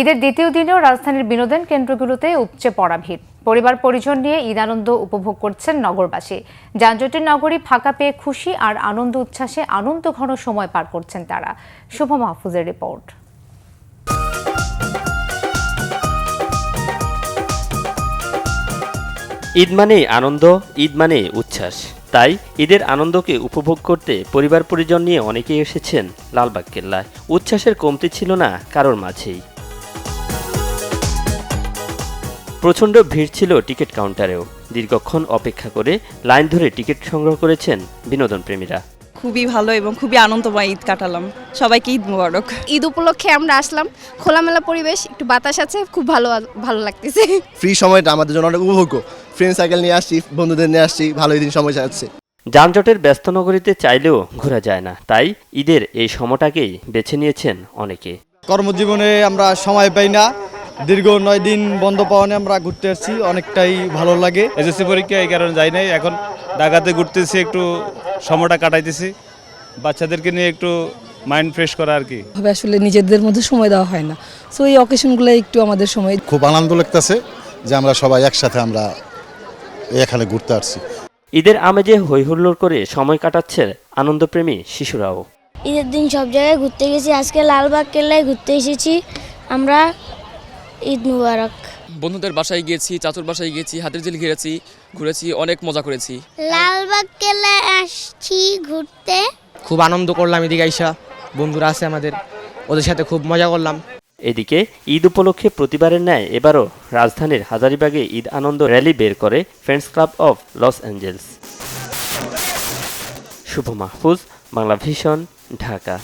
ঈদের দ্বিতীয় দিনেও রাজধানীর বিনোদন কেন্দ্রগুলোতে উপচে পড়া ভিড়। পরিবার পরিজন নিয়ে ঈদ আনন্দ উপভোগ করছেন নগরবাসী। যানজটের নগরী ফাঁকা পেয়ে খুশি আর আনন্দ উচ্ছ্বাসে আনন্দ ঘন সময় পার করছেন তারা। শুভ মাহফুজের রিপোর্ট। ঈদ মানেই আনন্দ, ঈদ মানেই উচ্ছ্বাস। তাই ঈদের আনন্দকে উপভোগ করতে পরিবার পরিজন নিয়ে অনেকেই এসেছেন লালবাগ কেল্লায়। উচ্ছ্বাসের কমতি ছিল না কারোর মাঝেই। প্রচণ্ড ভিড় ছিল টিকিট কাউন্টারেও। দীর্ঘক্ষণ অপেক্ষা করে লাইন ধরে টিকিট সংগ্রহ করেছেন বিনোদন প্রেমীরা। খুবই ভালো এবং খুবই আনন্দময় ঈদ কাটালাম। সবাইকে ঈদ মোবারক। ঈদ উপলক্ষে আমরা আসলাম, খোলামেলা পরিবেশ, একটু বাতাস আছে, খুব ভালো লাগতেছে। ফ্রি সময়টা আমাদের জন্য অনেক উপভোগ্য। ফ্রেন্ড সার্কেল নিয়ে আসছি, বন্ধুদের নিয়ে আসছি, ভালোই দিন সময় যাচ্ছে। যানজটের ব্যস্ত নগরীতে চাইলেও ঘোরা যায় না, তাই ঈদের এই সময়টাকেই বেছে নিয়েছেন অনেকে। কর্মজীবনে আমরা সময় পাই না, দীর্ঘ 9 দিন বন্ধ পাওয়ানে আমরা ঘুরতে আসছি, অনেকটাই ভালো লাগে। এসএসসি পরীক্ষা এই কারণে যাই নাই, এখন ঢাকাতে ঘুরতেছি, একটু সময়টা কাটাইতেছি, বাচ্চাদেরকে নিয়ে একটু মাইন্ড ফ্রেশ করা আর কি। আসলে নিজেদের মধ্যে সময় দেওয়া হয় না, সো এই অকেশনগুলো একটু আমাদের সময়। খুব আনন্দ লাগতেছে যে আমরা সবাই একসাথে আমরা এখানে ঘুরতে আসছি। ঈদের আমেজে হইহুল্লোড় করে সময় কাটাচ্ছে আনন্দপ্রেমী শিশুরাও। ঈদের দিন সব জায়গায় ঘুরতে গেছি, আজকে লালবাগ কেল্লায় ঘুরতে এসেছি আমরা। ঈদ মুবারক। বন্ধুদের বাসায় গিয়েছি, চাচুর বাসায় গিয়েছি, হাতের ঝিল ঘুরেছি, অনেক মজা করেছি। লালবাগ কেল্লায় আসছি ঘুরতে, খুব আনন্দ করলাম। এদিকে আইসা বন্ধুরা আছে আমাদের, ওদের সাথে খুব মজা করলাম। এদিকে ঈদ উপলক্ষে প্রতিবারের ন্যায় এবারও রাজধানীর হাজারীবাগে ঈদ আনন্দ র্যালি বের করে friends club of Los Angeles. Shuvo Mahfuz, Bangla Vision, Dhaka.